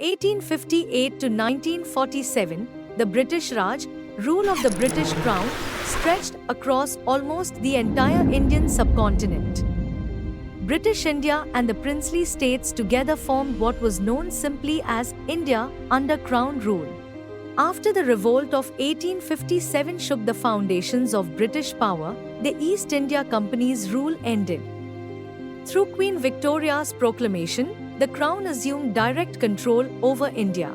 1858 to 1947, the British Raj, rule of the British Crown, stretched across almost the entire Indian subcontinent. British India and the princely states together formed what was known simply as India under Crown rule. After the revolt of 1857 shook the foundations of British power, the East India Company's rule ended. Through Queen Victoria's proclamation, the Crown assumed direct control over India.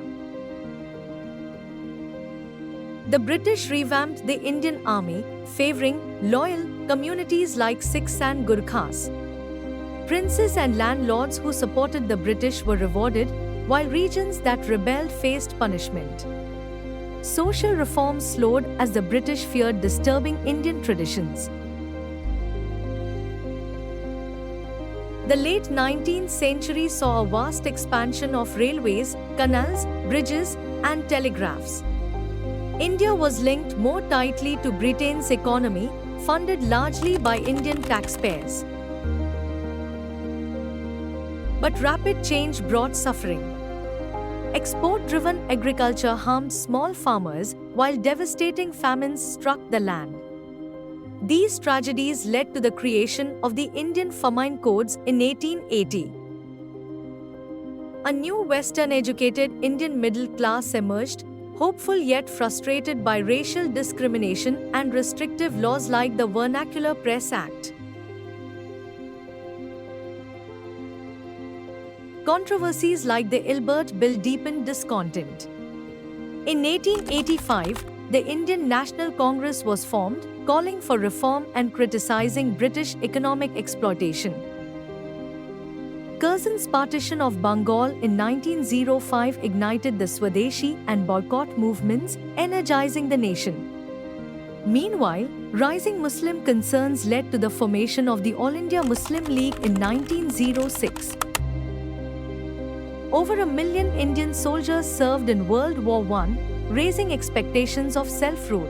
The British revamped the Indian Army, favoring loyal communities like Sikhs and Gurkhas. Princes and landlords who supported the British were rewarded, while regions that rebelled faced punishment. Social reforms slowed as the British feared disturbing Indian traditions. The late 19th century saw a vast expansion of railways, canals, bridges, and telegraphs. India was linked more tightly to Britain's economy, funded largely by Indian taxpayers. But rapid change brought suffering. Export-driven agriculture harmed small farmers, while devastating famines struck the land. These tragedies led to the creation of the Indian Famine Codes in 1880. A new Western-educated Indian middle class emerged, hopeful yet frustrated by racial discrimination and restrictive laws like the Vernacular Press Act. Controversies like the Ilbert Bill deepened discontent. In 1885, the Indian National Congress was formed, calling for reform and criticizing British economic exploitation. Curzon's partition of Bengal in 1905 ignited the Swadeshi and boycott movements, energizing the nation. Meanwhile, rising Muslim concerns led to the formation of the All India Muslim League in 1906. Over 1 million Indian soldiers served in World War I, raising expectations of self-rule.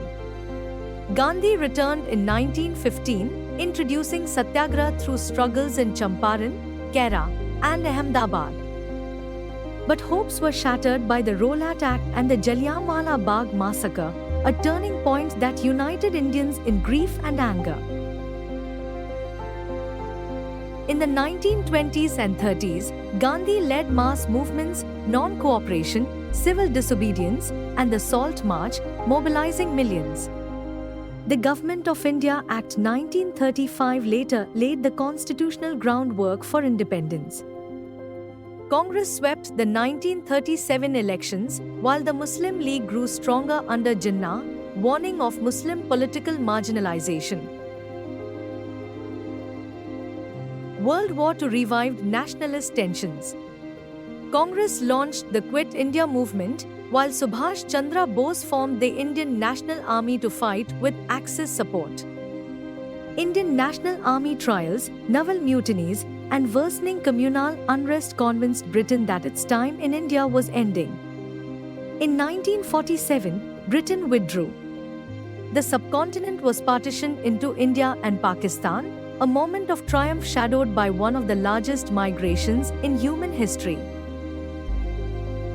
Gandhi returned in 1915, introducing satyagraha through struggles in Champaran, Kaira, and Ahmedabad. But hopes were shattered by the Rowlatt Act and the Jallianwala Bagh massacre, a turning point that united Indians in grief and anger. In the 1920s and 30s, Gandhi led mass movements, non-cooperation, civil disobedience, and the Salt March, mobilizing millions. The Government of India Act 1935 later laid the constitutional groundwork for independence. Congress swept the 1937 elections, while the Muslim League grew stronger under Jinnah, warning of Muslim political marginalization. World War II revived nationalist tensions. Congress launched the Quit India movement, while Subhash Chandra Bose formed the Indian National Army to fight with Axis support. Indian National Army trials, naval mutinies, and worsening communal unrest convinced Britain that its time in India was ending. In 1947, Britain withdrew. The subcontinent was partitioned into India and Pakistan, a moment of triumph shadowed by one of the largest migrations in human history.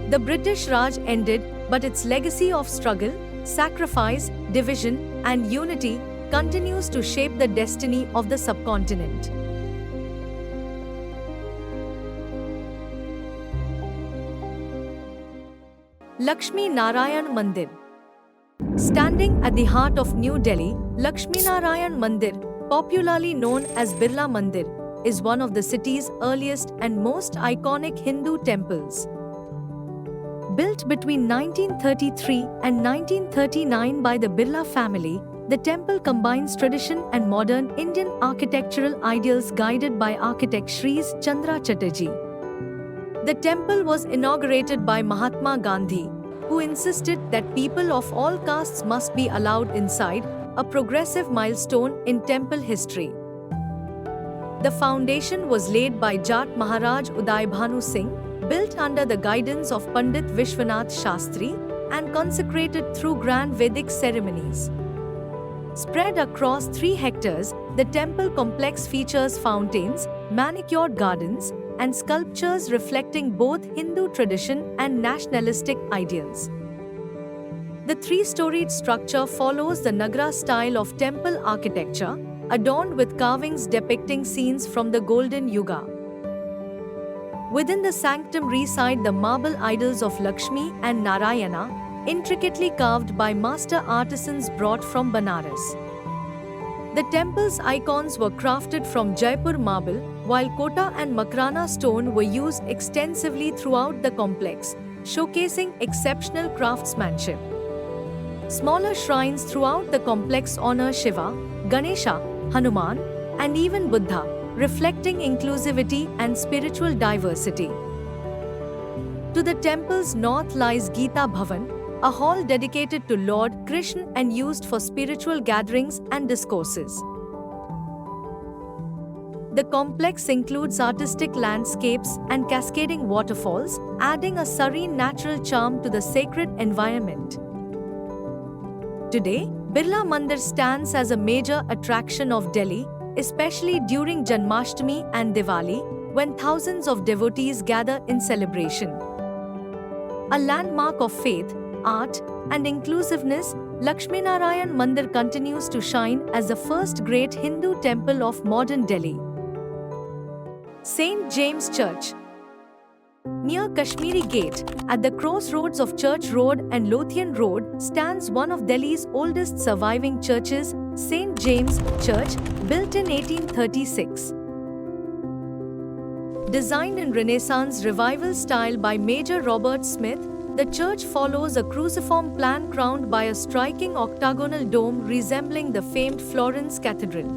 The British Raj ended, but its legacy of struggle, sacrifice, division, and unity continues to shape the destiny of the subcontinent. Lakshmi Narayan Mandir. Standing at the heart of New Delhi, Lakshmi Narayan Mandir, popularly known as Birla Mandir, is one of the city's earliest and most iconic Hindu temples. Built between 1933 and 1939 by the Birla family, the temple combines tradition and modern Indian architectural ideals guided by architect Shri Chandra Chatterjee. The temple was inaugurated by Mahatma Gandhi, who insisted that people of all castes must be allowed inside, a progressive milestone in temple history. The foundation was laid by Jat Maharaj Uday Bhanu Singh, built under the guidance of Pandit Vishwanath Shastri, and consecrated through grand Vedic ceremonies. Spread across 3 hectares, the temple complex features fountains, manicured gardens, and sculptures reflecting both Hindu tradition and nationalistic ideals. The three-storied structure follows the Nagara style of temple architecture, adorned with carvings depicting scenes from the Golden Yuga. Within the sanctum reside the marble idols of Lakshmi and Narayana, intricately carved by master artisans brought from Banaras. The temple's icons were crafted from Jaipur marble, while Kota and Makrana stone were used extensively throughout the complex, showcasing exceptional craftsmanship. Smaller shrines throughout the complex honor Shiva, Ganesha, Hanuman, and even Buddha, reflecting inclusivity and spiritual diversity. To the temple's north lies Gita Bhavan, a hall dedicated to Lord Krishna and used for spiritual gatherings and discourses. The complex includes artistic landscapes and cascading waterfalls, adding a serene natural charm to the sacred environment. Today, Birla Mandir stands as a major attraction of Delhi, especially during Janmashtami and Diwali, when thousands of devotees gather in celebration. A landmark of faith, art, and inclusiveness, Lakshminarayan Mandir continues to shine as the first great Hindu temple of modern Delhi. St. James Church. Near Kashmiri Gate, at the crossroads of Church Road and Lothian Road, stands one of Delhi's oldest surviving churches, St. James Church, built in 1836. Designed in Renaissance Revival style by Major Robert Smith, the church follows a cruciform plan crowned by a striking octagonal dome resembling the famed Florence Cathedral.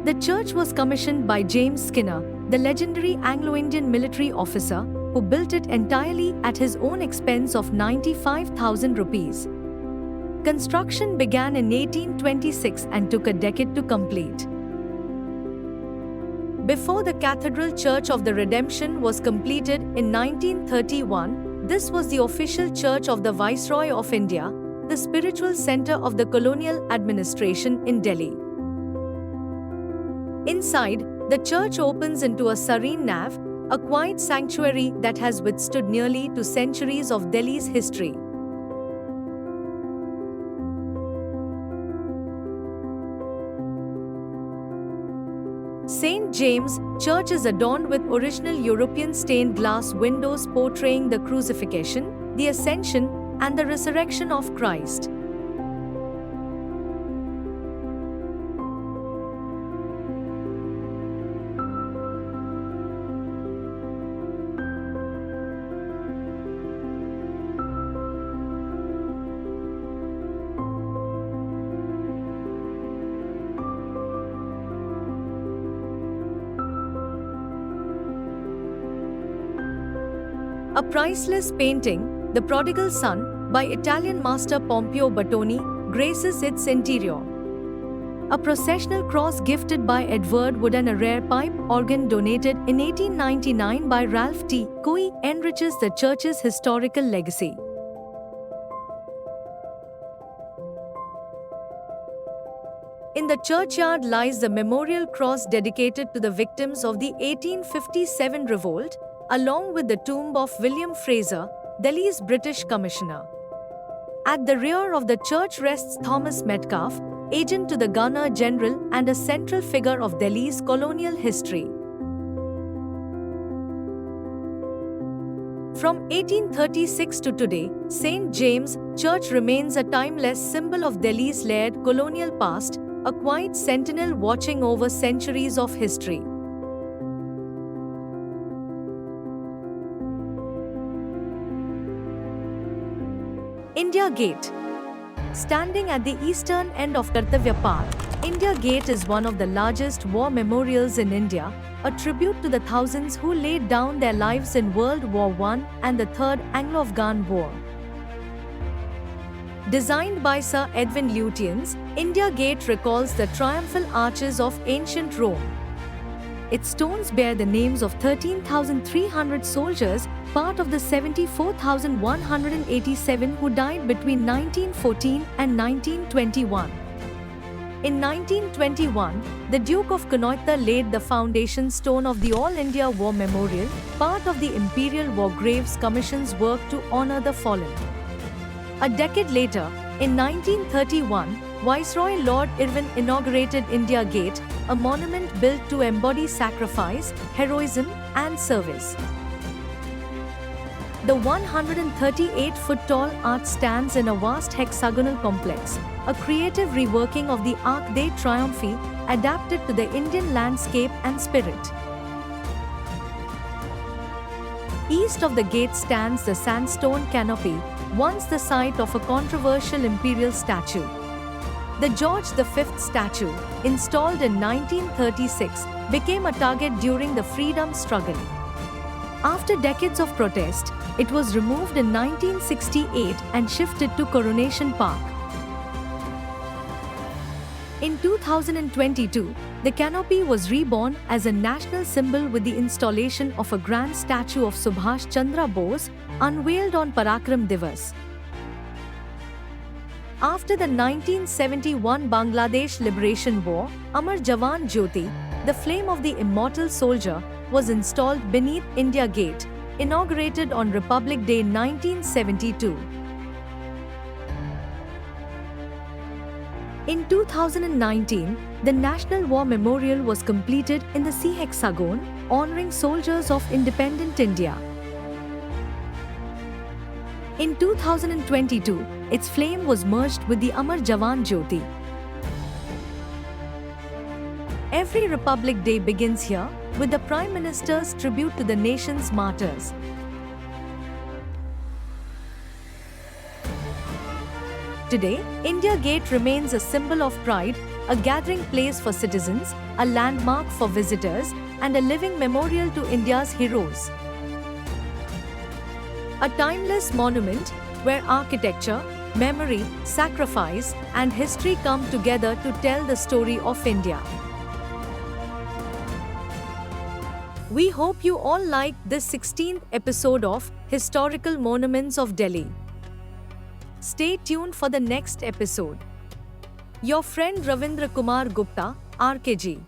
The church was commissioned by James Skinner, the legendary Anglo-Indian military officer, who built it entirely at his own expense of 95,000 rupees. Construction began in 1826 and took a decade to complete. Before the Cathedral Church of the Redemption was completed in 1931, this was the official church of the Viceroy of India, the spiritual center of the colonial administration in Delhi. Inside, the church opens into a serene nave, a quiet sanctuary that has withstood nearly 2 centuries of Delhi's history. St. James Church is adorned with original European stained glass windows portraying the crucifixion, the ascension, and the resurrection of Christ. A priceless painting, The Prodigal Son, by Italian master Pompeo Battoni, graces its interior. A processional cross gifted by Edward Wood and a rare pipe organ donated in 1899 by Ralph T. Coe enriches the church's historical legacy. In the churchyard lies the memorial cross dedicated to the victims of the 1857 revolt, along with the tomb of William Fraser, Delhi's British Commissioner. At the rear of the church rests Thomas Metcalfe, agent to the Governor-General and a central figure of Delhi's colonial history. From 1836 to today, St. James Church remains a timeless symbol of Delhi's layered colonial past, a quiet sentinel watching over centuries of history. India Gate. Standing at the eastern end of Kartavya Park, India Gate is one of the largest war memorials in India, a tribute to the thousands who laid down their lives in World War I and the Third Anglo-Afghan War. Designed by Sir Edwin Lutyens, India Gate recalls the triumphal arches of ancient Rome. Its stones bear the names of 13,300 soldiers, part of the 74,187 who died between 1914 and 1921. In 1921, the Duke of Connaught laid the foundation stone of the All India War Memorial, part of the Imperial War Graves Commission's work to honor the fallen. A decade later, in 1931, Viceroy Lord Irwin inaugurated India Gate, a monument built to embody sacrifice, heroism, and service. The 138-foot-tall arch stands in a vast hexagonal complex, a creative reworking of the Arc de Triomphe, adapted to the Indian landscape and spirit. East of the gate stands the sandstone canopy, once the site of a controversial imperial statue. The George V statue, installed in 1936, became a target during the freedom struggle. After decades of protest, it was removed in 1968 and shifted to Coronation Park. In 2022, the canopy was reborn as a national symbol with the installation of a grand statue of Subhash Chandra Bose, unveiled on Parakram Divas. After the 1971 Bangladesh Liberation War, Amar Jawan Jyoti, the flame of the immortal soldier, was installed beneath India Gate, inaugurated on Republic Day 1972. In 2019, the National War Memorial was completed in the Sea Hexagon, honoring soldiers of independent India. In 2022, its flame was merged with the Amar Jawan Jyoti. Every Republic Day begins here, with the Prime Minister's tribute to the nation's martyrs. Today, India Gate remains a symbol of pride, a gathering place for citizens, a landmark for visitors, and a living memorial to India's heroes. A timeless monument where architecture, memory, sacrifice, and history come together to tell the story of India. We hope you all liked this 16th episode of Historical Monuments of Delhi. Stay tuned for the next episode. Your friend Ravindra Kumar Gupta, RKG.